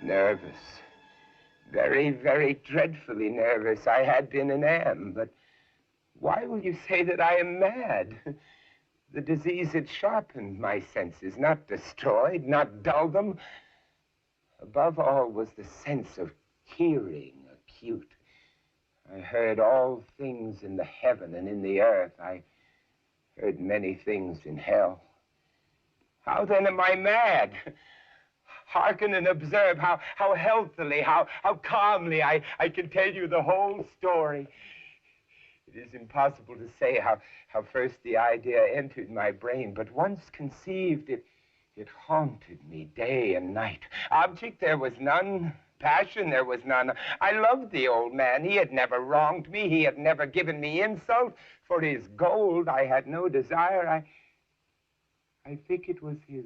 Nervous. Very, very dreadfully nervous. I had been and am, but why will you say that I am mad? The disease had sharpened my senses, not destroyed, not dulled them. Above all was the sense of hearing acute. I heard all things in the heaven and in the earth. I heard many things in hell. How then am I mad? Hearken and observe how healthily, how calmly I can tell you the whole story. It is impossible to say how first the idea entered my brain, but once conceived, it haunted me day and night. Object there was none, passion there was none. I loved the old man. He had never wronged me. He had never given me insult. For his gold I had no desire. I think it was his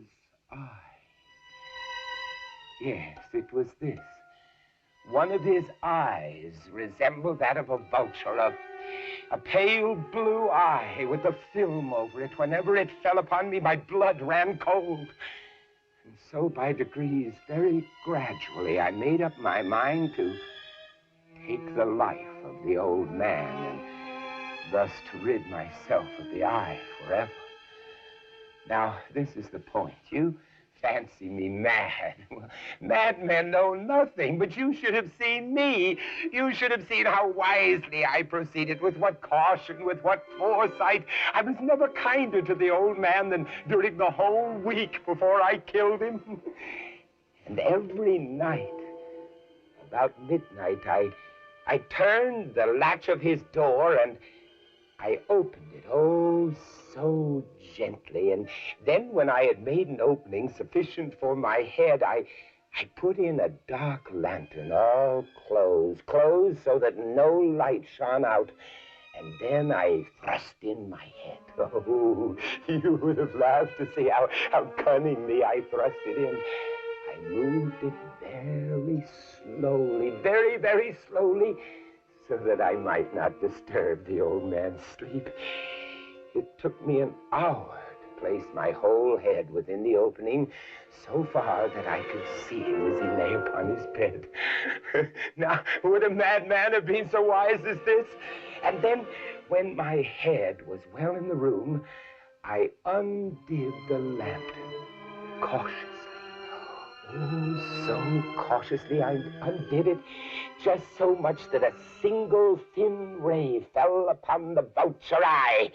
eye. Yes, it was this. One of his eyes resembled that of a vulture, a pale blue eye with a film over it. Whenever it fell upon me, my blood ran cold. And so by degrees, very gradually, I made up my mind to take the life of the old man and thus to rid myself of the eye forever. Now, this is the point. You fancy me mad. Well, madmen know nothing, but you should have seen me. You should have seen how wisely I proceeded, with what caution, with what foresight. I was never kinder to the old man than during the whole week before I killed him. And every night, about midnight, I turned the latch of his door and I opened it, oh, so gently. And then when I had made an opening sufficient for my head, I put in a dark lantern, all closed so that no light shone out. And then I thrust in my head. Oh, you would have laughed to see how cunningly I thrust it in. I moved it very slowly, very, very slowly, so that I might not disturb the old man's sleep. It took me an hour to place my whole head within the opening, so far that I could see him as he lay upon his bed. Now, would a madman have been so wise as this? And then, when my head was well in the room, I undid the lantern cautiously. Oh, so cautiously I undid it, just so much that a single thin ray fell upon the vulture eye.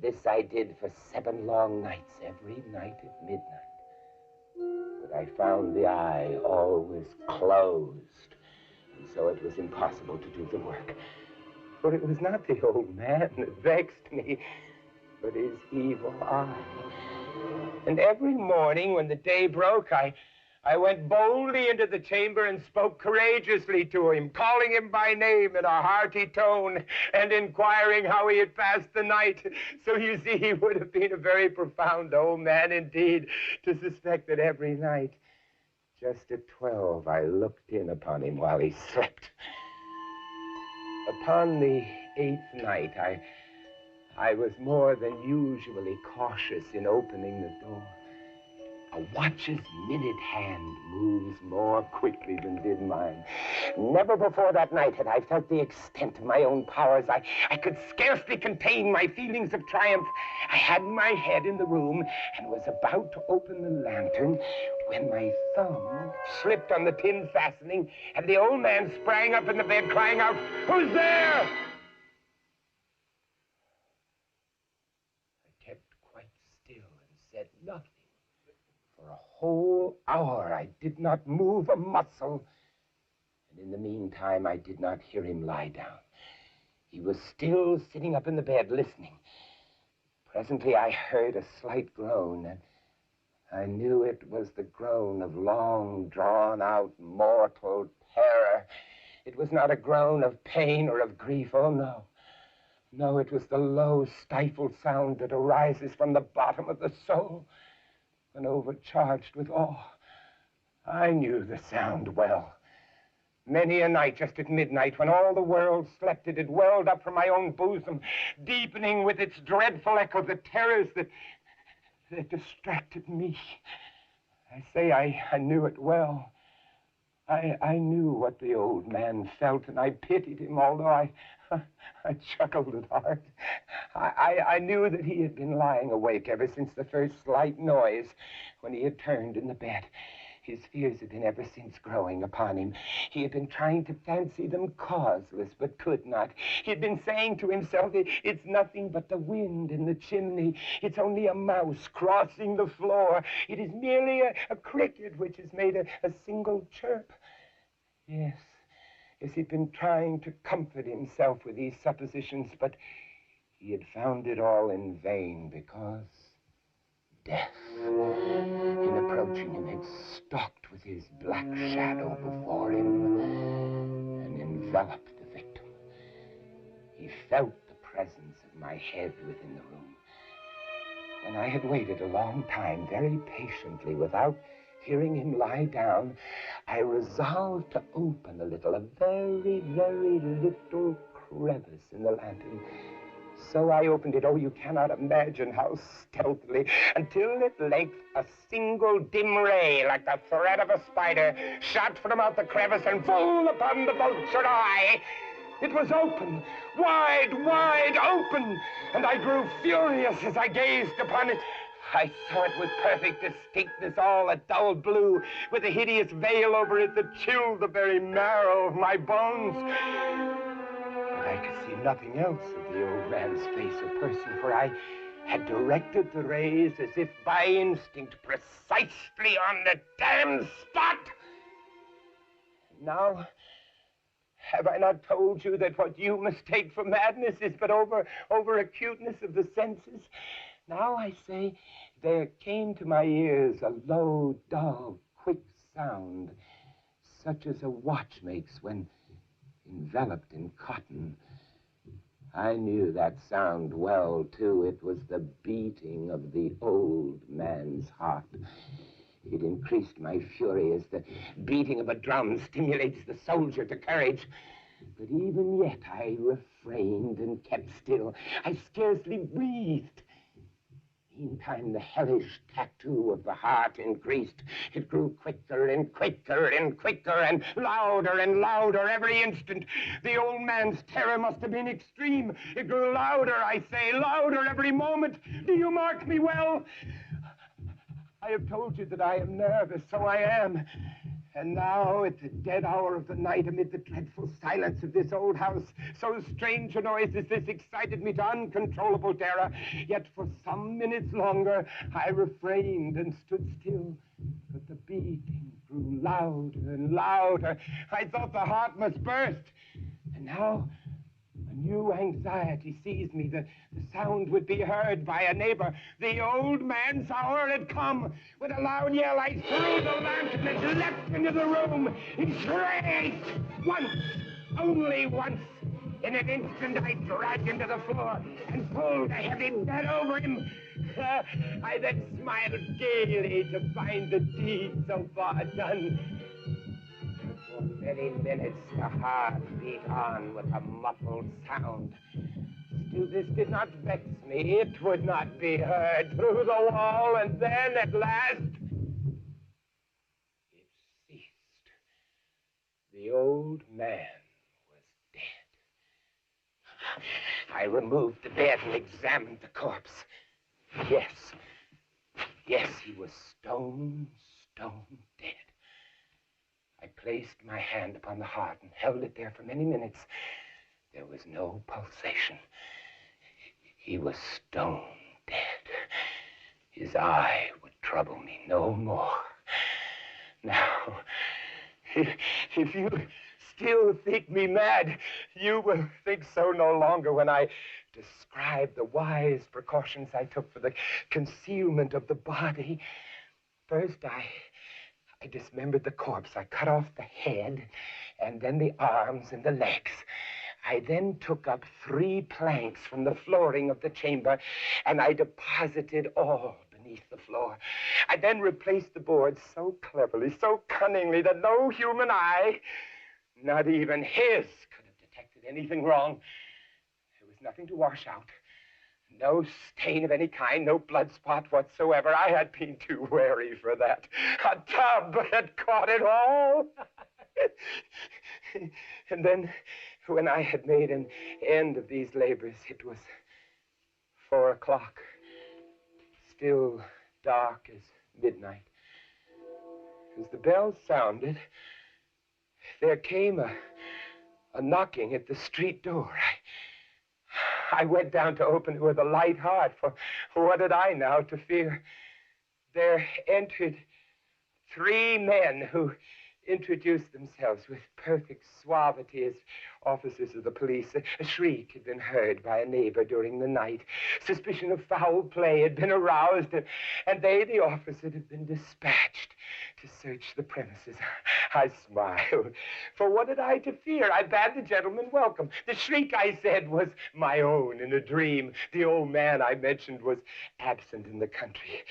This I did for 7 long nights, every night at midnight. But I found the eye always closed, and so it was impossible to do the work. For it was not the old man that vexed me, but his evil eye. And every morning when the day broke, I went boldly into the chamber and spoke courageously to him, calling him by name in a hearty tone and inquiring how he had passed the night. So you see, he would have been a very profound old man indeed to suspect that every night, just at 12, I looked in upon him while he slept. Upon the 8th night, I was more than usually cautious in opening the door. A watch's minute hand moves more quickly than did mine. Never before that night had I felt the extent of my own powers. I could scarcely contain my feelings of triumph. I had my head in the room and was about to open the lantern when my thumb slipped on the tin fastening and the old man sprang up in the bed crying out, "Who's there?" I kept quite still and said nothing. For a whole hour, I did not move a muscle. And in the meantime, I did not hear him lie down. He was still sitting up in the bed, listening. Presently, I heard a slight groan, and I knew it was the groan of long, drawn-out, mortal terror. It was not a groan of pain or of grief. Oh, no. No, it was the low, stifled sound that arises from the bottom of the soul. And overcharged with awe. I knew the sound well. Many a night, just at midnight, when all the world slept, it had welled up from my own bosom, deepening with its dreadful echo the terrors that distracted me. I say I knew it well, I knew what the old man felt, and I pitied him, although I chuckled at heart. I knew that he had been lying awake ever since the first slight noise when he had turned in the bed. His fears had been ever since growing upon him. He had been trying to fancy them causeless, but could not. He had been saying to himself, it's nothing but the wind in the chimney. It's only a mouse crossing the floor. It is merely a cricket which has made a single chirp. Yes, he'd been trying to comfort himself with these suppositions, but he had found it all in vain, because death, in approaching him, had stalked with his black shadow before him and enveloped the victim. He felt the presence of my head within the room. When I had waited a long time, very patiently, without hearing him lie down, I resolved to open a very, very little crevice in the lantern. So I opened it, oh, you cannot imagine how stealthily, until at length a single dim ray, like the thread of a spider, shot from out the crevice and full upon the vulture eye. It was open, wide open, and I grew furious as I gazed upon it. I saw it with perfect distinctness, all a dull blue, with a hideous veil over it that chilled the very marrow of my bones. But I could see nothing else of the old man's face or person, for I had directed the rays as if by instinct precisely on the damned spot. Now, have I not told you that what you mistake for madness is but over-acuteness of the senses? Now I say, there came to my ears a low, dull, quick sound, such as a watch makes when enveloped in cotton. I knew that sound well, too. It was the beating of the old man's heart. It increased my fury as the beating of a drum stimulates the soldier to courage. But even yet I refrained and kept still. I scarcely breathed. Meantime, the hellish tattoo of the heart increased. It grew quicker and quicker and quicker and louder every instant. The old man's terror must have been extreme. It grew louder, I say, louder every moment. Do you mark me well? I have told you that I am nervous, so I am. And now, at the dead hour of the night, amid the dreadful silence of this old house, so strange a noise as this excited me to uncontrollable terror. Yet for some minutes longer, I refrained and stood still. But the beating grew louder and louder. I thought the heart must burst. And now, a new anxiety seized me. The sound would be heard by a neighbor. The old man's hour had come. With a loud yell, I threw the lantern and leapt into the room. He shrieked once, only once. In an instant, I dragged him to the floor and pulled a heavy bed over him. I then smiled gaily to find the deed so far done. For many minutes, the heart beat on with a muffled sound. Still, this did not vex me. It would not be heard through the wall, and then, at last, it ceased. The old man was dead. I removed the bed and examined the corpse. Yes, he was stone dead. I placed my hand upon the heart and held it there for many minutes. There was no pulsation. He was stone dead. His eye would trouble me no more. Now, if you still think me mad, you will think so no longer when I describe the wise precautions I took for the concealment of the body. First, I dismembered the corpse. I cut off the head, and then the arms and the legs. I then took up 3 planks from the flooring of the chamber, and I deposited all beneath the floor. I then replaced the boards so cleverly, so cunningly, that no human eye, not even his, could have detected anything wrong. There was nothing to wash out. No stain of any kind, no blood spot whatsoever. I had been too wary for that. A tub had caught it all. And then, when I had made an end of these labors, it was 4 o'clock, still dark as midnight. As the bell sounded, there came a knocking at the street door. I went down to open it with a light heart, for what had I now to fear? There entered 3 men who introduced themselves with perfect suavity as officers of the police. A shriek had been heard by a neighbor during the night. Suspicion of foul play had been aroused, and they, the officers, had been dispatched to search the premises. I smiled. For what had I to fear? I bade the gentleman welcome. The shriek, I said, was my own in a dream. The old man I mentioned was absent in the country.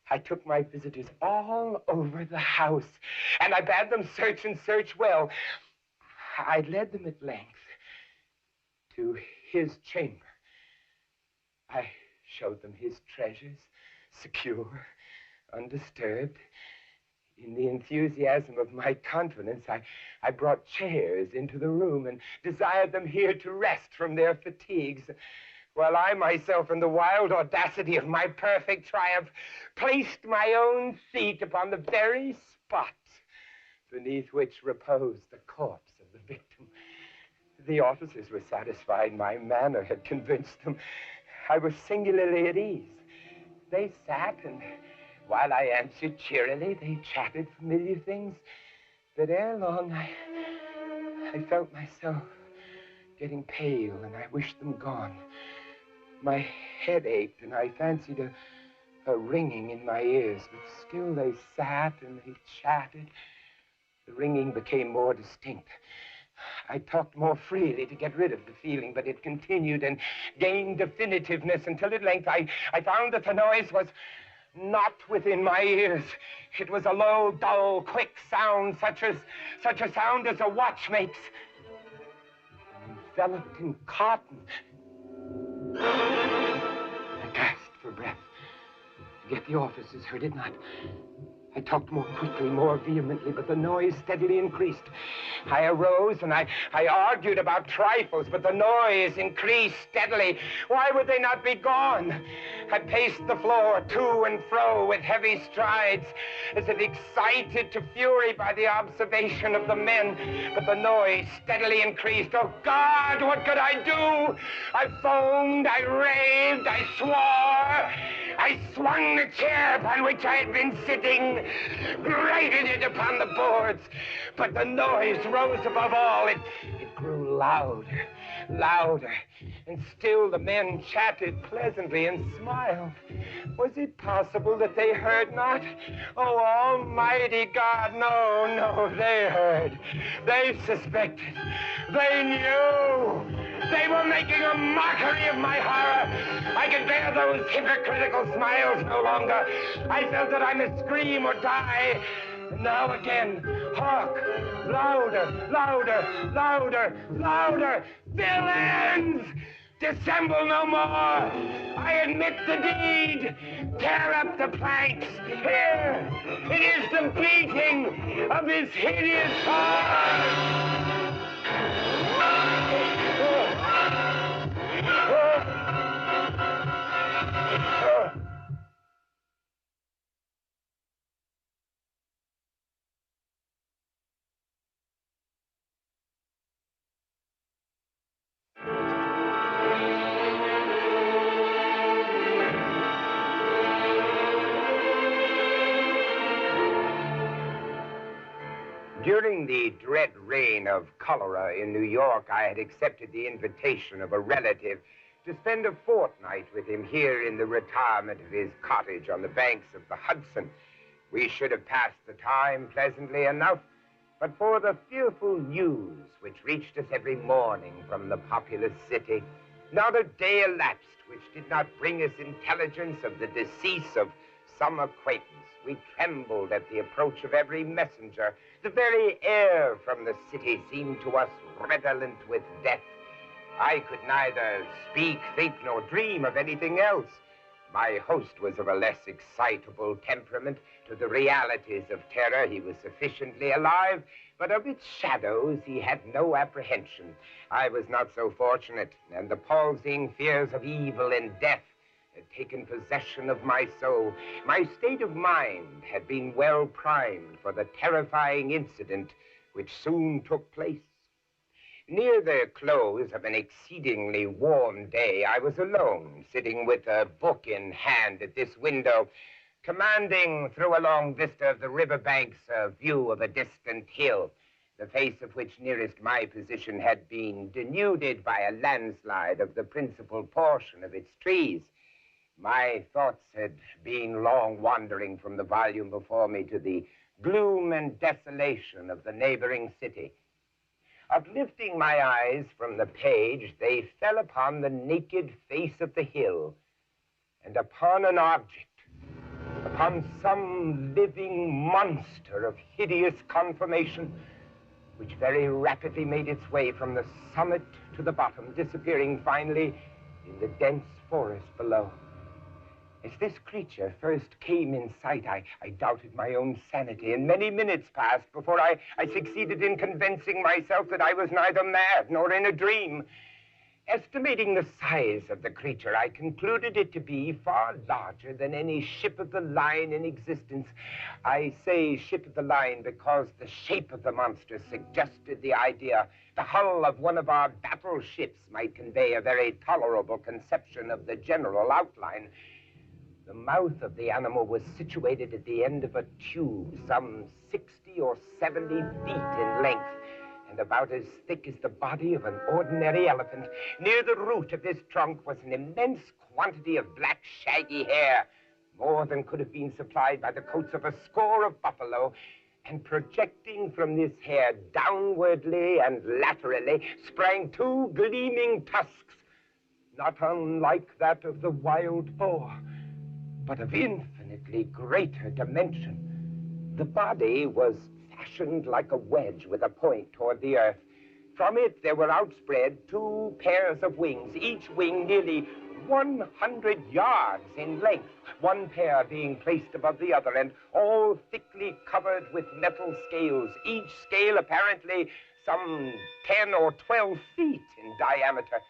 I took my visitors all over the house, and I bade them search and search well. I led them at length to his chamber. I showed them his treasures, secure, undisturbed. In the enthusiasm of my confidence, I brought chairs into the room and desired them here to rest from their fatigues, while I myself, in the wild audacity of my perfect triumph, placed my own feet upon the very spot beneath which reposed the corpse of the victim. The officers were satisfied my manner had convinced them. I was singularly at ease. They sat, and while I answered cheerily, they chatted familiar things. But ere long, I felt myself getting pale, and I wished them gone. My head ached, and I fancied a ringing in my ears, but still they sat and they chatted. The ringing became more distinct. I talked more freely to get rid of the feeling, but it continued and gained definitiveness until at length I found that the noise was not within my ears. It was a low, dull, quick sound, such a sound as a watch makes, enveloped in cotton. I gasped for breath, yet the officers heard it not. I talked more quickly, more vehemently, but the noise steadily increased. I arose and I argued about trifles, but the noise increased steadily. Why would they not be gone? I paced the floor to and fro with heavy strides, as if excited to fury by the observation of the men, but the noise steadily increased. Oh, God, what could I do? I foamed, I raved, I swore. I swung the chair upon which I had been sitting, grated it upon the boards, but the noise rose above all. It grew louder, louder, and still the men chatted pleasantly and smiled. Was it possible that they heard not? Oh, Almighty God, no, they heard. They suspected. They knew. They were making a mockery of my horror. I could bear those hypocritical smiles no longer. I felt that I must scream or die. And now again, hark, louder, louder, louder, louder. Villains! Dissemble no more. I admit the deed. Tear up the planks. Here, it is the beating of his hideous heart. During the dread reign of cholera in New York, I had accepted the invitation of a relative to spend a fortnight with him here in the retirement of his cottage on the banks of the Hudson. We should have passed the time pleasantly enough, but for the fearful news which reached us every morning from the populous city. Not a day elapsed which did not bring us intelligence of the decease of some acquaintance. We trembled at the approach of every messenger. The very air from the city seemed to us redolent with death. I could neither speak, think, nor dream of anything else. My host was of a less excitable temperament. To the realities of terror, he was sufficiently alive, but of its shadows, he had no apprehension. I was not so fortunate, and the palsying fears of evil and death had taken possession of my soul. My state of mind had been well primed for the terrifying incident which soon took place. Near the close of an exceedingly warm day, I was alone, sitting with a book in hand at this window, commanding through a long vista of the riverbanks a view of a distant hill, the face of which nearest my position had been denuded by a landslide of the principal portion of its trees. My thoughts had been long wandering from the volume before me to the gloom and desolation of the neighboring city. Uplifting my eyes from the page, they fell upon the naked face of the hill and upon an object, upon some living monster of hideous conformation, which very rapidly made its way from the summit to the bottom, disappearing finally in the dense forest below. As this creature first came in sight, I doubted my own sanity, and many minutes passed before I succeeded in convincing myself that I was neither mad nor in a dream. Estimating the size of the creature, I concluded it to be far larger than any ship of the line in existence. I say ship of the line because the shape of the monster suggested the idea. The hull of one of our battleships might convey a very tolerable conception of the general outline. The mouth of the animal was situated at the end of a tube, some 60 or 70 feet in length, and about as thick as the body of an ordinary elephant. Near the root of this trunk was an immense quantity of black, shaggy hair, more than could have been supplied by the coats of a score of buffalo, and projecting from this hair downwardly and laterally sprang two gleaming tusks, not unlike that of the wild boar, but of infinitely greater dimension. The body was fashioned like a wedge with a point toward the earth. From it there were outspread two pairs of wings, each wing nearly 100 yards in length, one pair being placed above the other, and all thickly covered with metal scales, each scale apparently some 10 or 12 feet in diameter.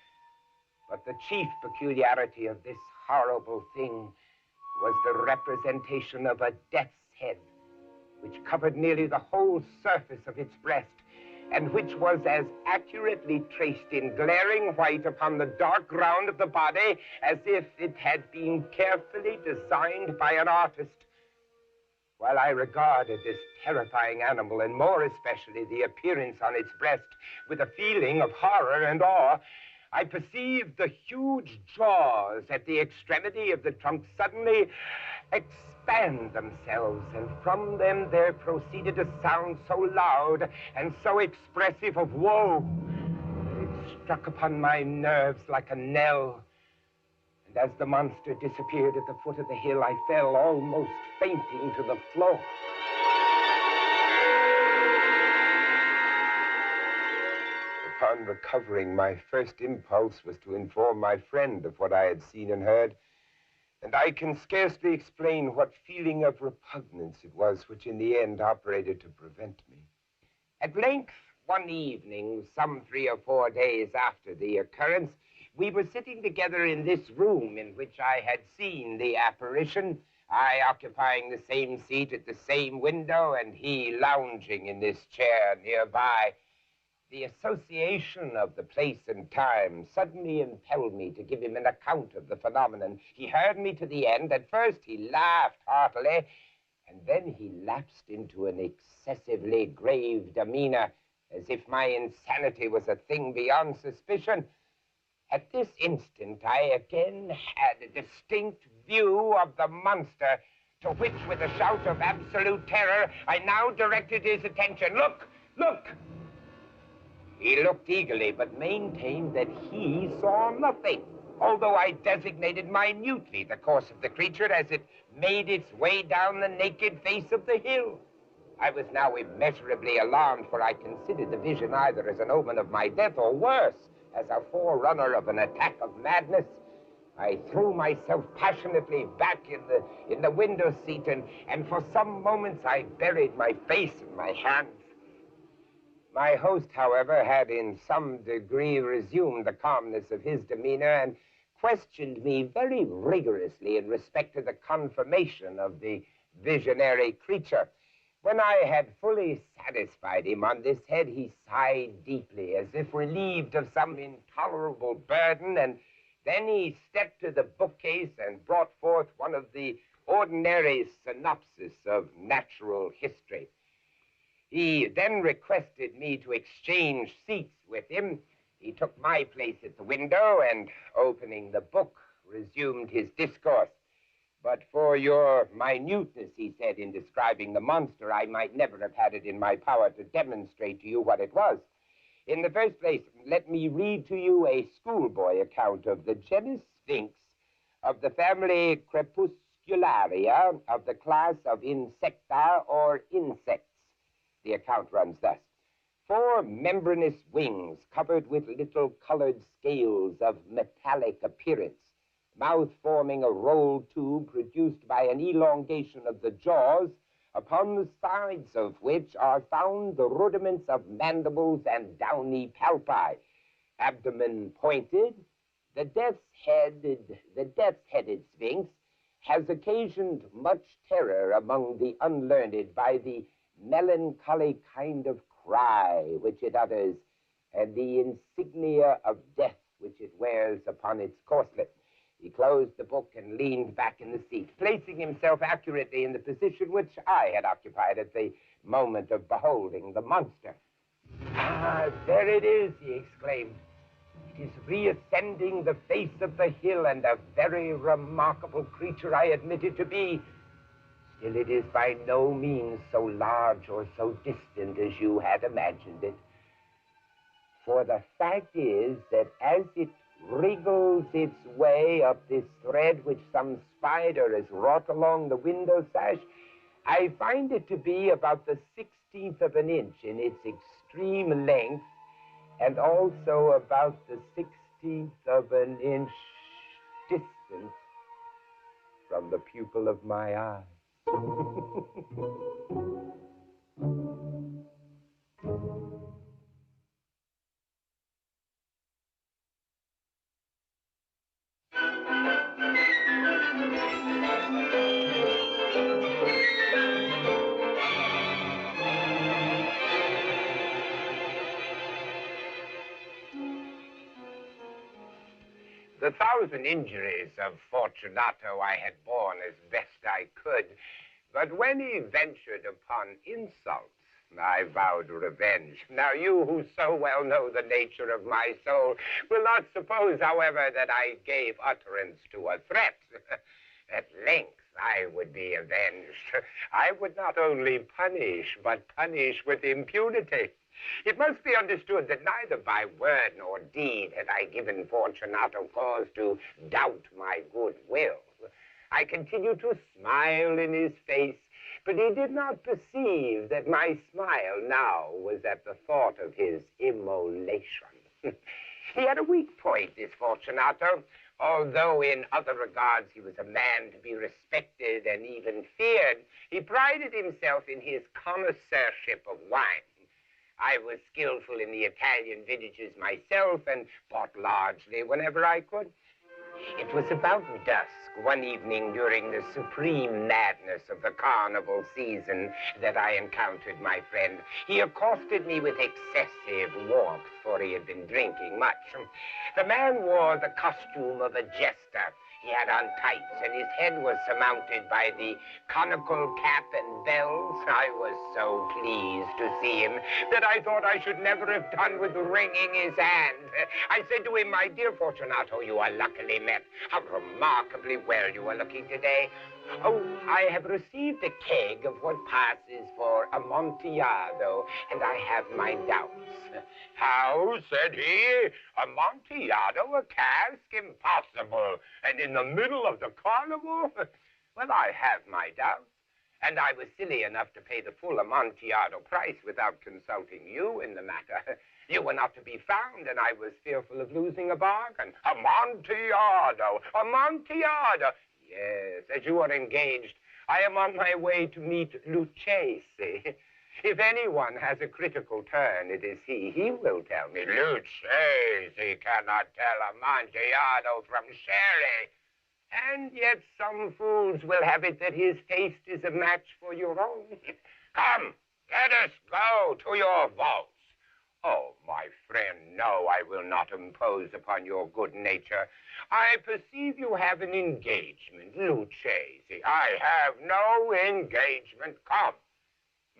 But the chief peculiarity of this horrible thing was the representation of a death's head, which covered nearly the whole surface of its breast, and which was as accurately traced in glaring white upon the dark ground of the body as if it had been carefully designed by an artist. While I regarded this terrifying animal, and more especially the appearance on its breast, with a feeling of horror and awe, I perceived the huge jaws at the extremity of the trunk suddenly expand themselves, and from them there proceeded a sound so loud and so expressive of woe that it struck upon my nerves like a knell. And as the monster disappeared at the foot of the hill, I fell almost fainting to the floor. Upon recovering, my first impulse was to inform my friend of what I had seen and heard, and I can scarcely explain what feeling of repugnance it was which in the end operated to prevent me. At length, one evening, some 3 or 4 days after the occurrence, we were sitting together in this room in which I had seen the apparition, I occupying the same seat at the same window, and he lounging in this chair nearby. The association of the place and time suddenly impelled me to give him an account of the phenomenon. He heard me to the end. At first, he laughed heartily, and then he lapsed into an excessively grave demeanor, as if my insanity was a thing beyond suspicion. At this instant, I again had a distinct view of the monster, to which, with a shout of absolute terror, I now directed his attention. Look! Look! He looked eagerly, but maintained that he saw nothing, although I designated minutely the course of the creature as it made its way down the naked face of the hill. I was now immeasurably alarmed, for I considered the vision either as an omen of my death, or worse, as a forerunner of an attack of madness. I threw myself passionately back in the window seat, and for some moments I buried my face in my hands. My host, however, had in some degree resumed the calmness of his demeanor and questioned me very rigorously in respect to the conformation of the visionary creature. When I had fully satisfied him on this head, he sighed deeply, as if relieved of some intolerable burden, and then he stepped to the bookcase and brought forth one of the ordinary synopses of natural history. He then requested me to exchange seats with him. He took my place at the window and, opening the book, resumed his discourse. But for your minuteness, he said, in describing the monster, I might never have had it in my power to demonstrate to you what it was. In the first place, let me read to you a schoolboy account of the genus Sphinx, of the family Crepuscularia, of the class of Insecta or insects. The account runs thus. 4 membranous wings covered with little colored scales of metallic appearance, mouth forming a rolled tube produced by an elongation of the jaws, upon the sides of which are found the rudiments of mandibles and downy palpi, abdomen pointed. The death's-headed Sphinx has occasioned much terror among the unlearned by the melancholy kind of cry which it utters, and the insignia of death which it wears upon its corselet. He closed the book and leaned back in the seat, placing himself accurately in the position which I had occupied at the moment of beholding the monster. "Ah, there it is," he exclaimed. "It is reascending the face of the hill, and a very remarkable creature I admit it to be. Still, it is by no means so large or so distant as you had imagined it. For the fact is that as it wriggles its way up this thread which some spider has wrought along the window sash, I find it to be about the 16th of an inch in its extreme length, and also about the 16th of an inch distant from the pupil of my eye." The 1,000 injuries of Fortunato I had borne as best I could, but when he ventured upon insults, I vowed revenge. Now, you who so well know the nature of my soul will not suppose, however, that I gave utterance to a threat. At length, I would be avenged. I would not only punish, but punish with impunity. It must be understood that neither by word nor deed had I given Fortunato cause to doubt my good will. I continued to smile in his face, but he did not perceive that my smile now was at the thought of his immolation. He had a weak point, this Fortunato. Although in other regards he was a man to be respected and even feared, he prided himself in his connoisseurship of wine. I was skillful in the Italian vintages myself and bought largely whenever I could. It was about dusk one evening during the supreme madness of the carnival season that I encountered my friend. He accosted me with excessive warmth, for he had been drinking much. The man wore the costume of a jester. He had on tights, and his head was surmounted by the conical cap and bells. I was so pleased to see him that I thought I should never have done with wringing his hand. I said to him, "My dear Fortunato, you are luckily met. How remarkably well you are looking today. Oh, I have received a keg of what passes for Amontillado, and I have my doubts." "How," said he, "Amontillado, a cask? Impossible. And in the middle of the carnival?" "Well, I have my doubts. And I was silly enough to pay the full Amontillado price without consulting you in the matter. You were not to be found, and I was fearful of losing a bargain. Amontillado! Amontillado! Yes, as you are engaged, I am on my way to meet Lucchesi. If anyone has a critical turn, it is he. He will tell me, Lucchesi cannot tell Amontillado from sherry. And yet some fools will have it that his taste is a match for your own. Come, let us go to your vaults. Oh, my friend, no, I will not impose upon your good nature. I perceive you have an engagement, Lucchesi. I have no engagement. Come.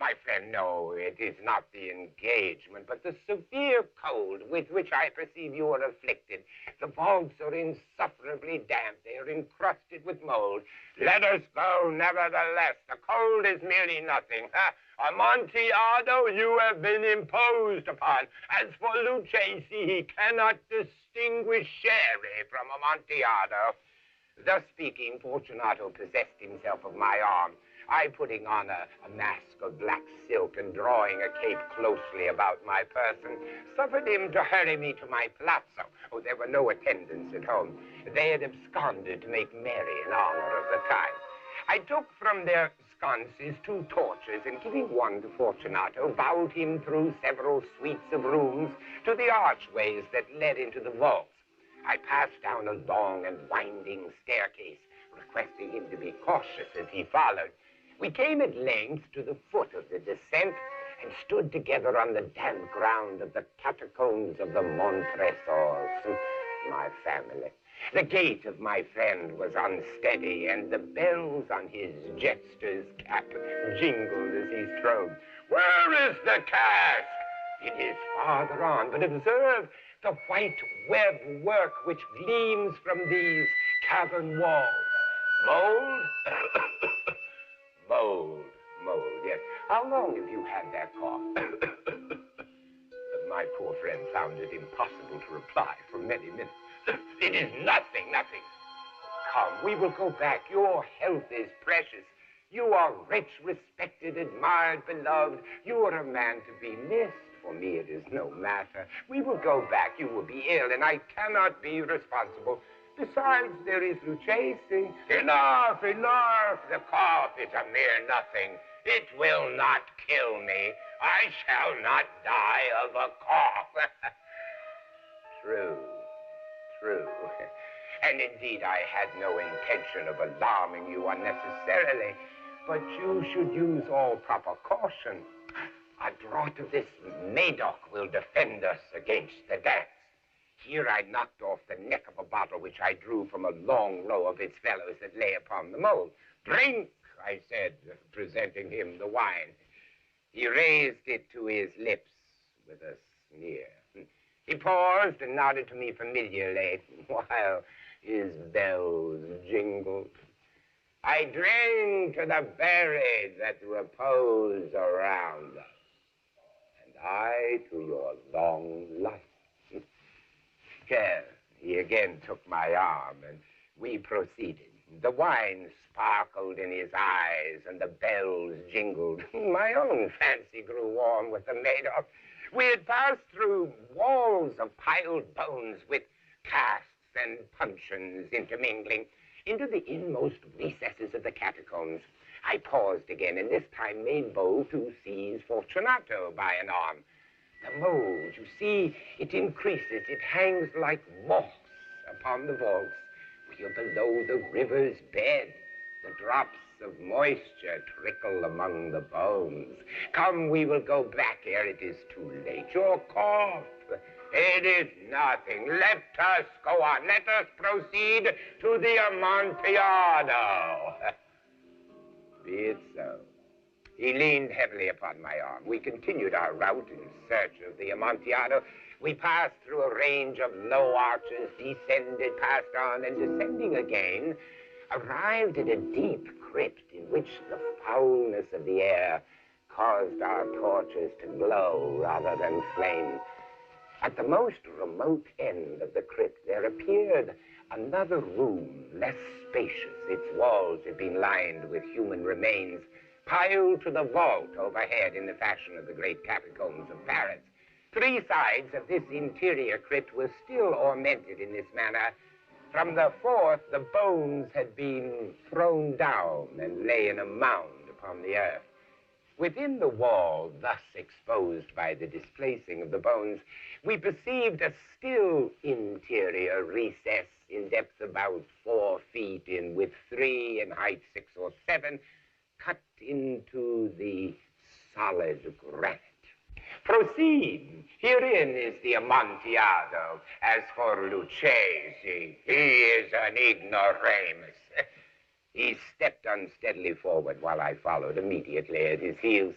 My friend, no, it is not the engagement, but the severe cold with which I perceive you are afflicted. The vaults are insufferably damp. They are encrusted with mold. Let us go, nevertheless. The cold is merely nothing. Amontillado, you have been imposed upon. As for Lucchesi, he cannot distinguish sherry from Amontillado. Thus speaking, Fortunato possessed himself of my arm. I, putting on a mask of black silk and drawing a cape closely about my person, suffered him to hurry me to my palazzo. Oh, there were no attendants at home. They had absconded to make merry in honor of the time. I took from their sconces 2 torches, and giving one to Fortunato, bowed him through several suites of rooms to the archways that led into the vaults. I passed down a long and winding staircase, requesting him to be cautious as he followed. We came at length to the foot of the descent and stood together on the damp ground of the catacombs of the Montresors, my family. The gait of my friend was unsteady, and the bells on his jester's cap jingled as he strode. Where is the cask? It is farther on, but observe the white web work which gleams from these cavern walls. Mold? Mold, yes. How long have you had that cough? My poor friend found it impossible to reply for many minutes. It is nothing. Come, we will go back. Your health is precious. You are rich, respected, admired, beloved. You are a man to be missed. For me, it is no matter. We will go back. You will be ill, and I cannot be responsible. Besides, there is Lucchesi. Enough. The cough is a mere nothing. It will not kill me. I shall not die of a cough. True. And indeed, I had no intention of alarming you unnecessarily, but you should use all proper caution. A draught of this Medoc will defend us against the dance. Here I knocked off the neck of a bottle which I drew from a long row of its fellows that lay upon the mold. Drink, I said, presenting him the wine. He raised it to his lips with a sneer. He paused and nodded to me familiarly while his bells jingled. I drink to the buried that repose around us, and I to your long life. Here, he again took my arm, and we proceeded. The wine sparkled in his eyes, and the bells jingled. My own fancy grew warm with the Medoc. We had passed through walls of piled bones with casks and puncheons intermingling into the inmost recesses of the catacombs. I paused again, and this time made bold to seize Fortunato by an arm. The mold, you see, it increases. It hangs like moss upon the vaults. We are below the river's bed. The drops of moisture trickle among the bones. Come, we will go back ere it is too late. Your cough, it is nothing. Let us go on. Let us proceed to the Amontillado. Be it so. He leaned heavily upon my arm. We continued our route in search of the Amontillado. We passed through a range of low arches, descended, passed on, and descending again, arrived at a deep crypt in which the foulness of the air caused our torches to glow rather than flame. At the most remote end of the crypt, there appeared another room, less spacious. Its walls had been lined with human remains, piled to the vault overhead in the fashion of the great catacombs of Paris. Three sides of this interior crypt were still ornamented in this manner. From the fourth, the bones had been thrown down and lay in a mound upon the earth. Within the wall, thus exposed by the displacing of the bones, we perceived a still interior recess in depth about 4 feet, in width 3, in height 6 or 7, cut into the solid granite. Proceed. Herein is the Amontillado. As for Lucchesi, he is an ignoramus. He stepped unsteadily forward while I followed immediately at his heels.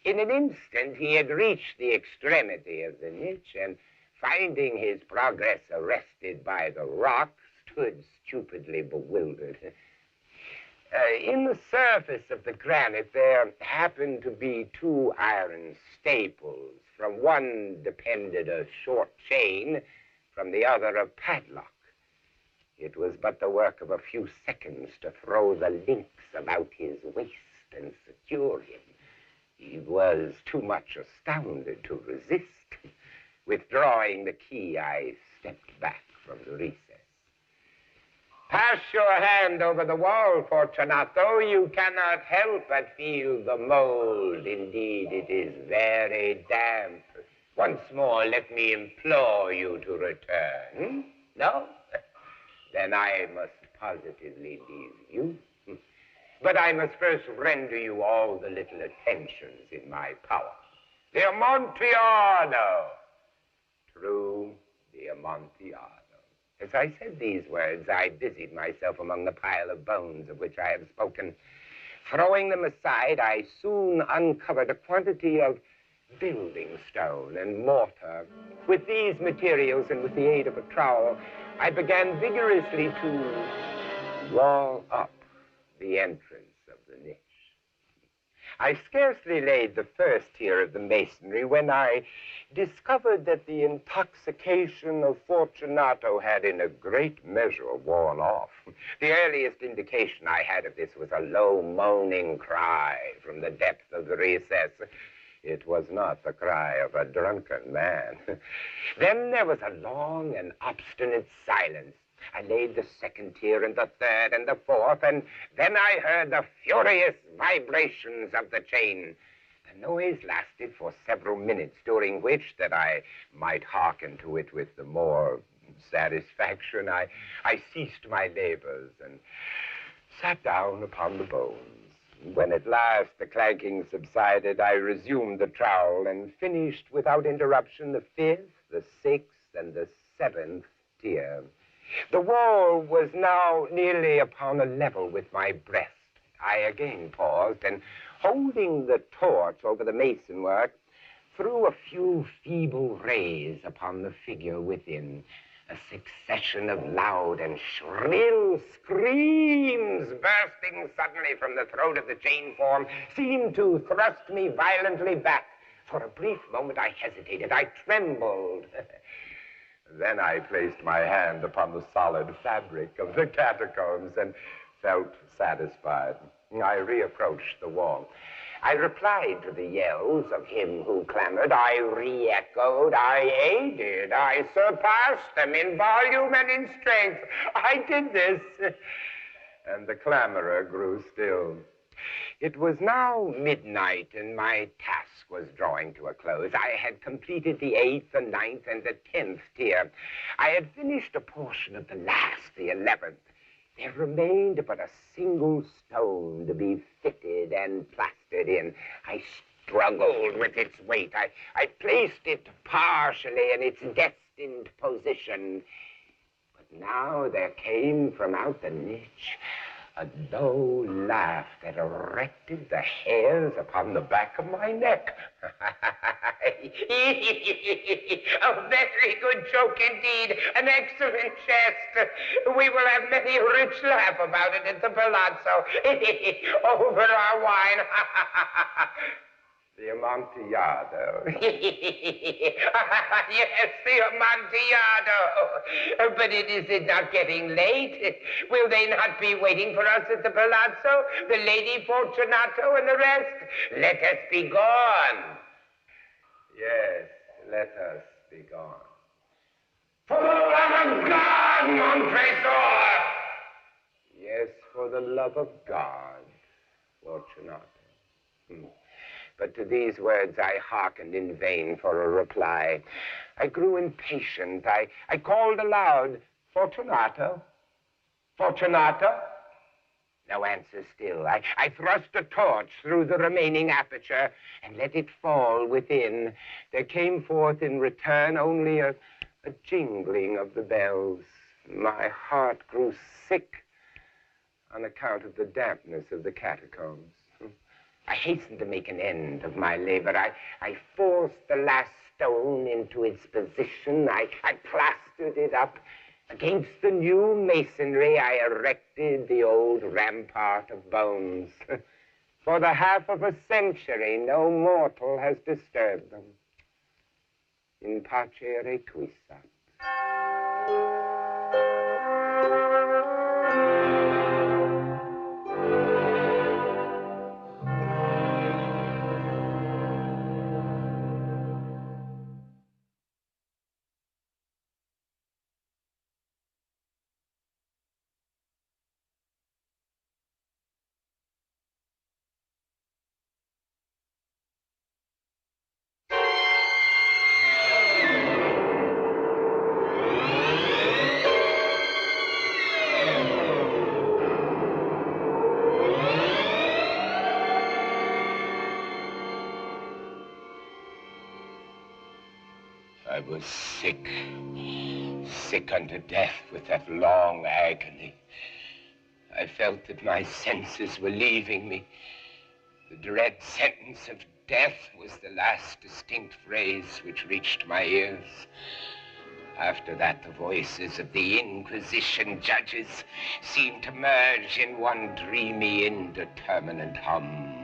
In an instant, he had reached the extremity of the niche, and finding his progress arrested by the rock, stood stupidly bewildered. In the surface of the granite, there happened to be 2 iron staples. From one depended a short chain, from the other a padlock. It was but the work of a few seconds to throw the links about his waist and secure him. He was too much astounded to resist. Withdrawing the key, I stepped back from the recess. Pass your hand over the wall, Fortunato. You cannot help but feel the mold. Indeed, it is very damp. Once more, let me implore you to return. No? Then I must positively leave you. But I must first render you all the little attentions in my power. The Amontillado. True, the Amontillado. As I said these words, I busied myself among the pile of bones of which I have spoken. Throwing them aside, I soon uncovered a quantity of building stone and mortar. With these materials and with the aid of a trowel, I began vigorously to wall up the entrance of the niche. I scarcely laid the first tier of the masonry when I discovered that the intoxication of Fortunato had in a great measure worn off. The earliest indication I had of this was a low moaning cry from the depth of the recess. It was not the cry of a drunken man. Then there was a long and obstinate silence. I laid the second tier and the third and the fourth, and then I heard the furious vibrations of the chain. The noise lasted for several minutes, during which, that I might hearken to it with the more satisfaction, I ceased my labors and sat down upon the bones. When at last the clanking subsided, I resumed the trowel and finished without interruption the 5th, the 6th, and the 7th tier. The wall was now nearly upon a level with my breast. I again paused, and holding the torch over the masonwork, threw a few feeble rays upon the figure within. A succession of loud and shrill screams bursting suddenly from the throat of the chain form seemed to thrust me violently back. For a brief moment I hesitated. I trembled. Then I placed my hand upon the solid fabric of the catacombs and felt satisfied. I reapproached the wall. I replied to the yells of him who clamored. I re-echoed. I aided. I surpassed them in volume and in strength. I did this. And the clamorer grew still. It was now midnight, and my task was drawing to a close. I had completed the 8th, the 9th, and the 10th tier. I had finished a portion of the last, the 11th. There remained but a single stone to be fitted and plastered in. I struggled with its weight. I placed it partially in its destined position. But now there came from out the niche a low laugh that erected the hairs upon the back of my neck. A very good joke indeed, an excellent jest. We will have many a rich laugh about it at the palazzo. Over our wine. The Amontillado. Yes, the Amontillado. But is it not getting late? Will they not be waiting for us at the Palazzo? The Lady Fortunato and the rest? Let us be gone. Yes, let us be gone. For the love of God, Montresor! Yes, for the love of God, Fortunato. But to these words I hearkened in vain for a reply. I grew impatient. I called aloud, Fortunato? Fortunato? No answer still. I thrust a torch through the remaining aperture and let it fall within. There came forth in return only a jingling of the bells. My heart grew sick on account of the dampness of the catacombs. I hastened to make an end of my labor. I forced the last stone into its position. I plastered it up. Against the new masonry, I erected the old rampart of bones. For the half of a century, no mortal has disturbed them. In pace requiescat. I was sick unto death with that long agony. I felt that my senses were leaving me. The dread sentence of death was the last distinct phrase which reached my ears. After that, the voices of the Inquisition judges seemed to merge in one dreamy, indeterminate hum.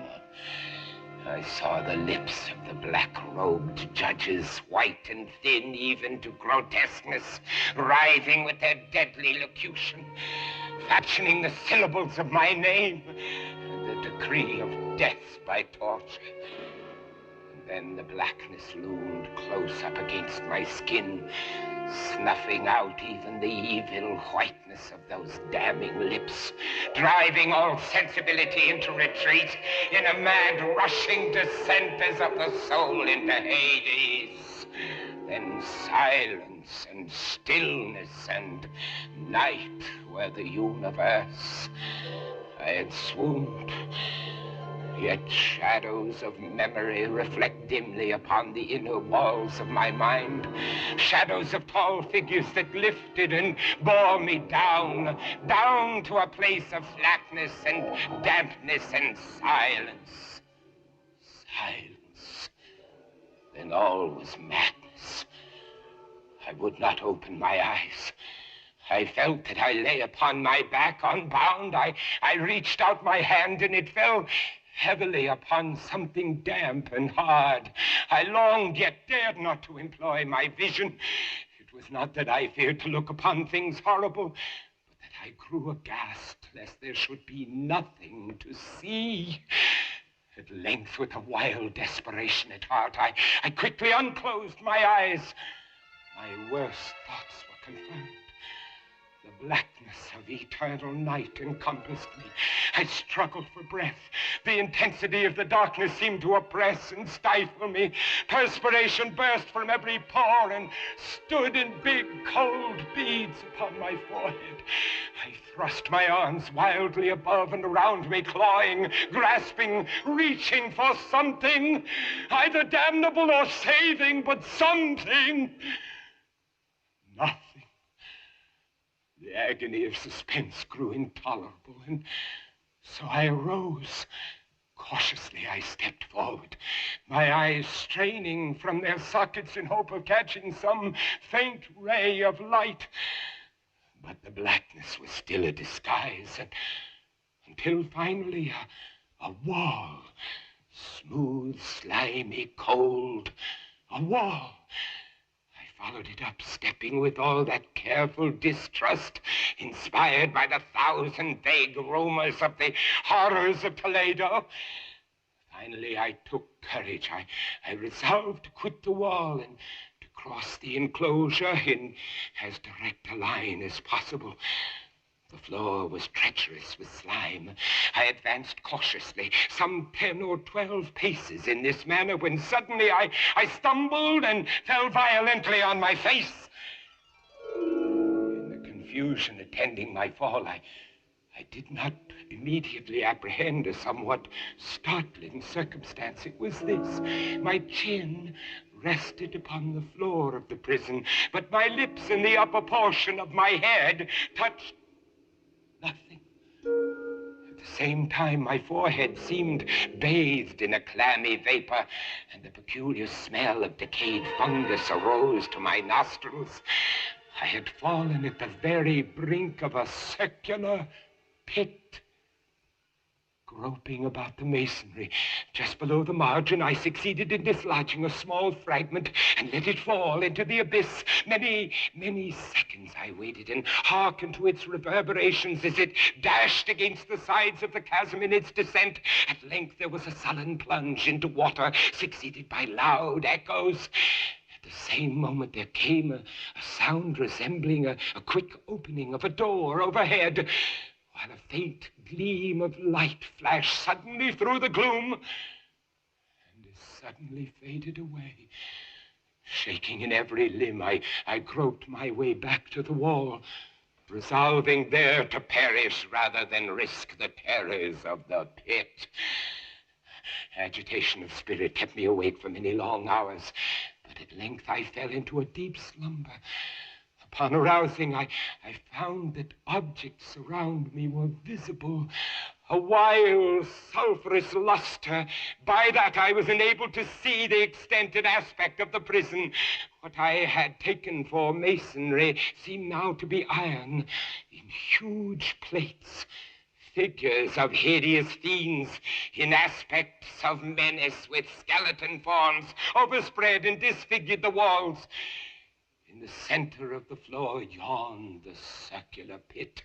I saw the lips of the black-robed judges, white and thin even to grotesqueness, writhing with their deadly locution, fashioning the syllables of my name, the decree of death by torture. And then the blackness loomed close up against my skin, snuffing out even the evil whiteness of those damning lips, driving all sensibility into retreat in a mad rushing descent as of the soul into Hades. Then silence and stillness and night were the universe. I had swooned. Yet shadows of memory reflect dimly upon the inner walls of my mind. Shadows of tall figures that lifted and bore me down, down to a place of flatness and dampness and silence. Silence. Then all was madness. I would not open my eyes. I felt that I lay upon my back unbound. I reached out my hand and it fell heavily upon something damp and hard. I longed, yet dared not to employ my vision. It was not that I feared to look upon things horrible, but that I grew aghast lest there should be nothing to see. At length, with a wild desperation at heart, I quickly unclosed my eyes. My worst thoughts were confirmed. The blackness of eternal night encompassed me. I struggled for breath. The intensity of the darkness seemed to oppress and stifle me. Perspiration burst from every pore and stood in big, cold beads upon my forehead. I thrust my arms wildly above and around me, clawing, grasping, reaching for something, either damnable or saving, but something. Nothing. The agony of suspense grew intolerable, and so I arose. Cautiously, I stepped forward, my eyes straining from their sockets in hope of catching some faint ray of light. But the blackness was still a disguise, until finally a wall, smooth smooth, slimy, cold. A wall. I followed it up, stepping with all that careful distrust inspired by the thousand vague rumors of the horrors of Toledo. Finally, I took courage. I resolved to quit the wall and to cross the enclosure in as direct a line as possible. The floor was treacherous with slime. I advanced cautiously, some 10 or 12 paces in this manner, when suddenly I stumbled and fell violently on my face. In the confusion attending my fall, I did not immediately apprehend a somewhat startling circumstance. It was this. My chin rested upon the floor of the prison, but my lips and the upper portion of my head touched nothing. At the same time, my forehead seemed bathed in a clammy vapor, and the peculiar smell of decayed fungus arose to my nostrils. I had fallen at the very brink of a circular pit. Groping about the masonry, just below the margin, I succeeded in dislodging a small fragment and let it fall into the abyss. Many, many seconds I waited and hearkened to its reverberations as it dashed against the sides of the chasm in its descent. At length there was a sullen plunge into water, succeeded by loud echoes. At the same moment there came a sound resembling a quick opening of a door overhead, while a faint gleam of light flashed suddenly through the gloom and as suddenly faded away. Shaking in every limb, I groped my way back to the wall, resolving there to perish rather than risk the terrors of the pit. Agitation of spirit kept me awake for many long hours, but at length I fell into a deep slumber. Upon arousing, I found that objects around me were visible, a wild, sulphurous luster. By that, I was enabled to see the extent and aspect of the prison. What I had taken for masonry seemed now to be iron in huge plates. Figures of hideous fiends in aspects of menace with skeleton forms overspread and disfigured the walls. In the center of the floor yawned the circular pit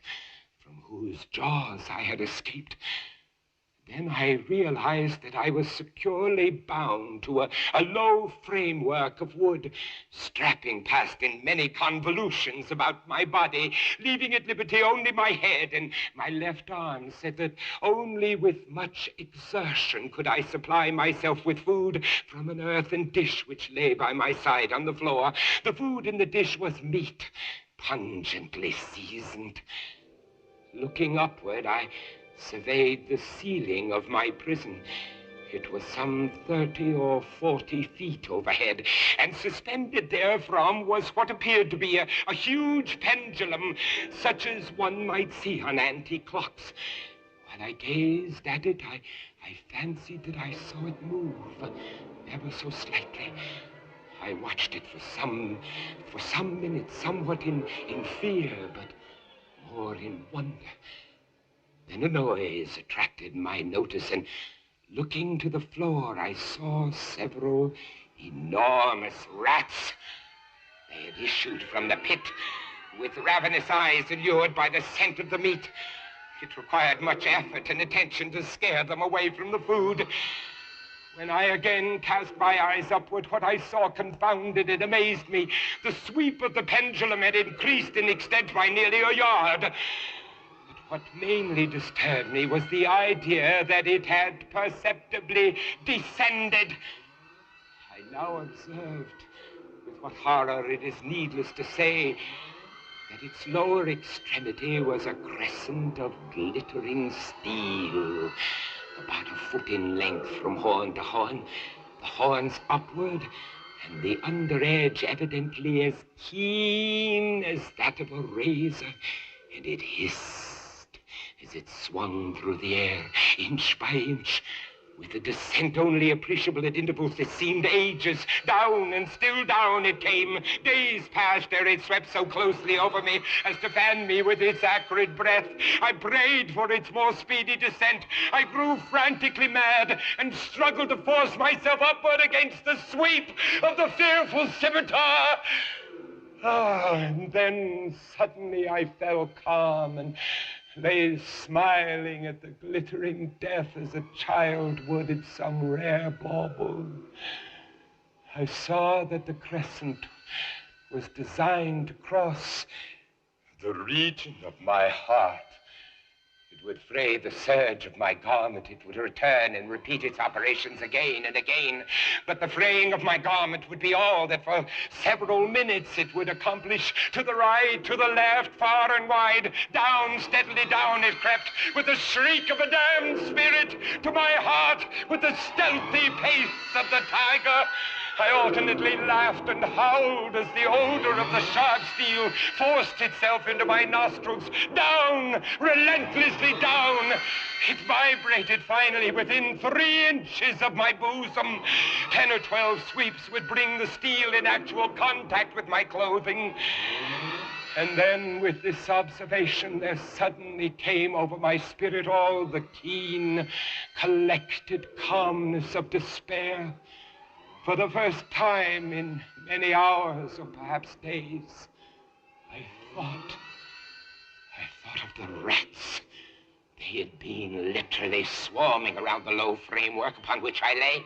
from whose jaws I had escaped. Then I realized that I was securely bound to a low framework of wood, strapping past in many convolutions about my body, leaving at liberty only my head and my left arm, so that only with much exertion could I supply myself with food from an earthen dish which lay by my side on the floor. The food in the dish was meat, pungently seasoned. Looking upward, I surveyed the ceiling of my prison. It was some 30 or 40 feet overhead, and suspended therefrom was what appeared to be a huge pendulum, such as one might see on antique clocks. While I gazed at it, I fancied that I saw it move, ever so slightly. I watched it for some minutes, somewhat in fear, but more in wonder. Then a noise attracted my notice, and looking to the floor, I saw several enormous rats. They had issued from the pit with ravenous eyes allured by the scent of the meat. It required much effort and attention to scare them away from the food. When I again cast my eyes upward, what I saw confounded and amazed me. The sweep of the pendulum had increased in extent by nearly a yard. What mainly disturbed me was the idea that it had perceptibly descended. I now observed, with what horror it is needless to say, that its lower extremity was a crescent of glittering steel, about a foot in length from horn to horn, the horns upward, and the under edge evidently as keen as that of a razor, and it hissed as it swung through the air, inch by inch, With a descent only appreciable at intervals that seemed ages, down and still down it came. Days passed ere it swept so closely over me as to fan me with its acrid breath. I prayed for its more speedy descent. I grew frantically mad and struggled to force myself upward against the sweep of the fearful scimitar. And then suddenly I fell calm and lay smiling at the glittering death as a child would at some rare bauble. I saw that the crescent was designed to cross the region of my heart. It would fray the serge of my garment. It would return and repeat its operations again and again. But the fraying of my garment would be all that for several minutes it would accomplish. To the right, to the left, far and wide, down, steadily down it crept, with the shriek of a damned spirit, to my heart, with the stealthy pace of the tiger. I alternately laughed and howled as the odor of the sharp steel forced itself into my nostrils. Down, relentlessly down. It vibrated finally within 3 inches of my bosom. 10 or 12 sweeps would bring the steel in actual contact with my clothing. And then, with this observation, there suddenly came over my spirit all the keen, collected calmness of despair. For the first time in many hours, or perhaps days, I thought of the rats. They had been literally swarming around the low framework upon which I lay.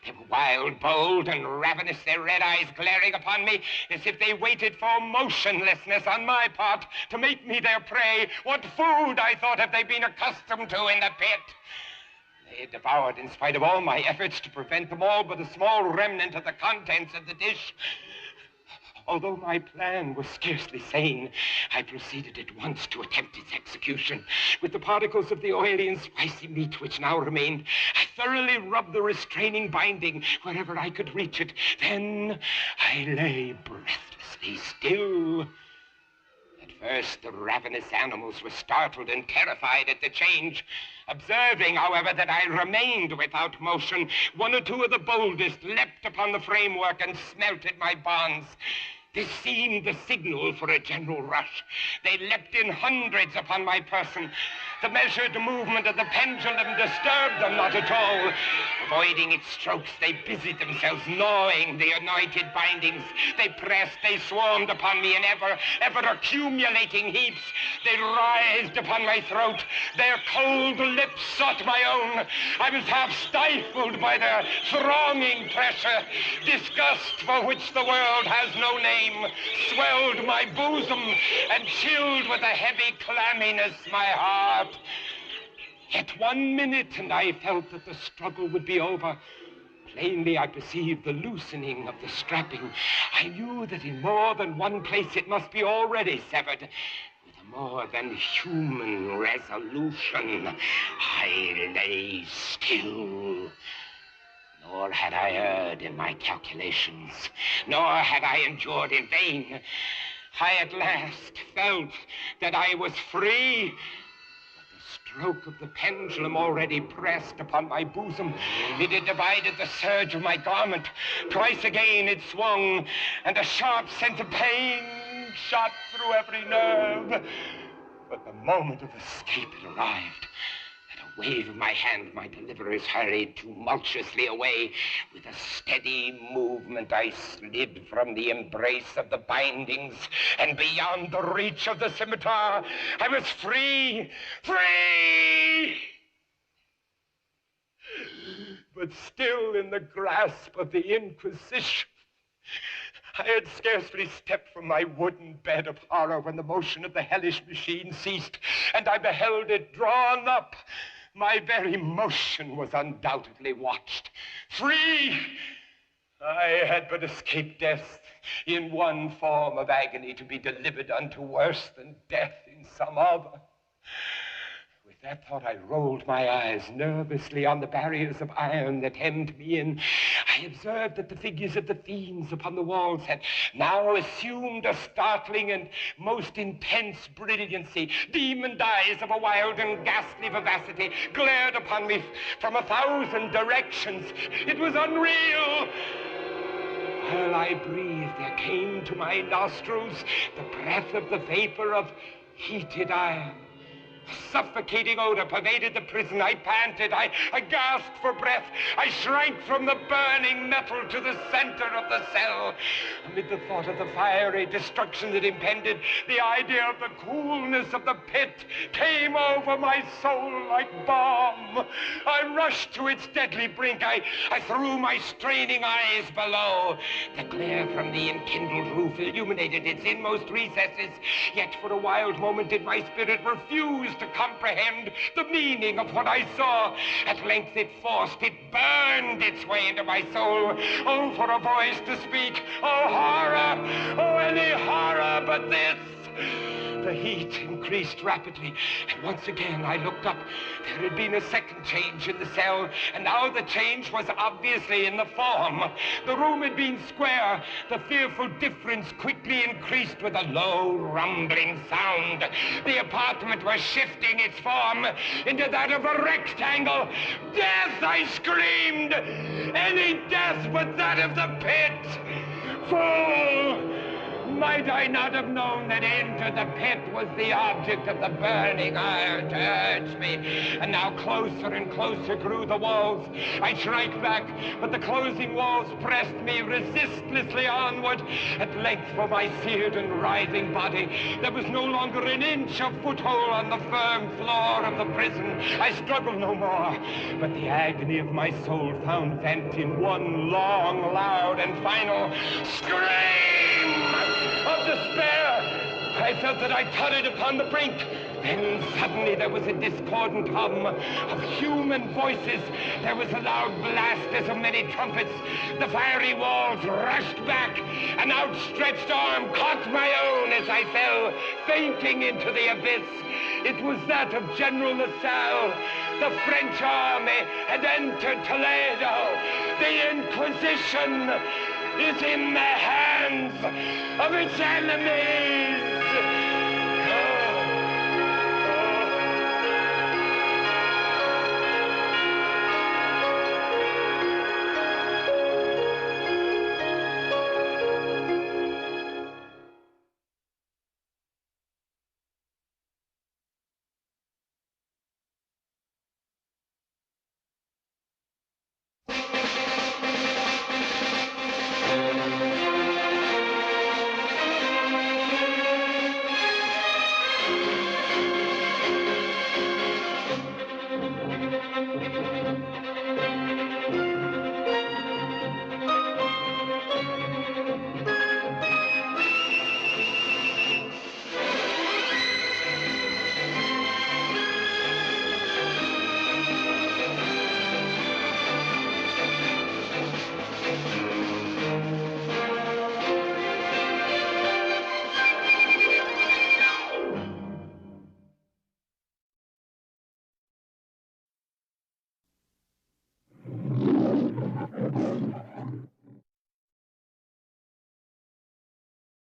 They were wild, bold, and ravenous, their red eyes glaring upon me as if they waited for motionlessness on my part to make me their prey. What food, I thought, have they been accustomed to in the pit? They had devoured, in spite of all my efforts to prevent them, all but a small remnant of the contents of the dish. Although my plan was scarcely sane, I proceeded at once to attempt its execution. With the particles of the oily and spicy meat which now remained, I thoroughly rubbed the restraining binding wherever I could reach it. Then I lay breathlessly still. First, the ravenous animals were startled and terrified at the change. Observing, however, that I remained without motion, 1 or 2 of the boldest leapt upon the framework and smelt at my bonds. This seemed the signal for a general rush. They leapt in hundreds upon my person. The measured movement of the pendulum disturbed them not at all. Avoiding its strokes, they busied themselves gnawing the anointed bindings. They pressed, they swarmed upon me in ever accumulating heaps. They writhed upon my throat. Their cold lips sought my own. I was half stifled by their thronging pressure. Disgust, for which the world has no name, swelled my bosom and chilled with a heavy clamminess my heart. Yet 1 minute, and I felt that the struggle would be over. Plainly, I perceived the loosening of the strapping. I knew that in more than one place it must be already severed. With a more than human resolution, I lay still. Nor had I erred in my calculations, nor had I endured in vain. I at last felt that I was free. Stroke of the pendulum already pressed upon my bosom. It had divided the serge of my garment. Twice again it swung, and a sharp sense of pain shot through every nerve. But the moment of escape had arrived. At a wave of my hand, my deliverers hurried tumultuously away. With a steady movement, I slid from the embrace of the bindings and beyond the reach of the scimitar. I was free, free! But still in the grasp of the Inquisition. I had scarcely stepped from my wooden bed of horror when the motion of the hellish machine ceased, and I beheld it drawn up. My very motion was undoubtedly watched. Free! I had but escaped death in one form of agony, to be delivered unto worse than death in some other. With that thought, I rolled my eyes nervously on the barriers of iron that hemmed me in. I observed that the figures of the fiends upon the walls had now assumed a startling and most intense brilliancy. Demon eyes of a wild and ghastly vivacity glared upon me from 1,000 directions. It was unreal. While I breathed, there came to my nostrils the breath of the vapor of heated iron. A suffocating odor pervaded the prison. I panted. I gasped for breath. I shrank from the burning metal to the center of the cell. Amid the thought of the fiery destruction that impended, the idea of the coolness of the pit came over my soul like balm. I rushed to its deadly brink. I threw my straining eyes below. The glare from the enkindled roof illuminated its inmost recesses. Yet for a wild moment did my spirit refuse to comprehend the meaning of what I saw. At length it burned its way into my soul. Oh, for a voice to speak. Oh, horror. Oh, any horror but this. The heat increased rapidly, and once again I looked up. There had been a second change in the cell, and now the change was obviously in the form. The room had been square. The fearful difference quickly increased with a low, rumbling sound. The apartment was shifting its form into that of a rectangle. Death, I screamed! Any death but that of the pit! Fool! Might I not have known that into the pit was the object of the burning iron to urge me? And now closer and closer grew the walls. I shrank back, but the closing walls pressed me resistlessly onward. At length, for my seared and writhing body, there was no longer an inch of foothold on the firm floor of the prison. I struggled no more, but the agony of my soul found vent in one long, loud, and final scream of despair. I felt that I tottered upon the brink. Then suddenly there was a discordant hum of human voices. There was a loud blast as of many trumpets. The fiery walls rushed back. An outstretched arm caught my own as I fell, fainting into the abyss. It was that of General LaSalle. The French army had entered Toledo. The Inquisition is in the hands of its enemies.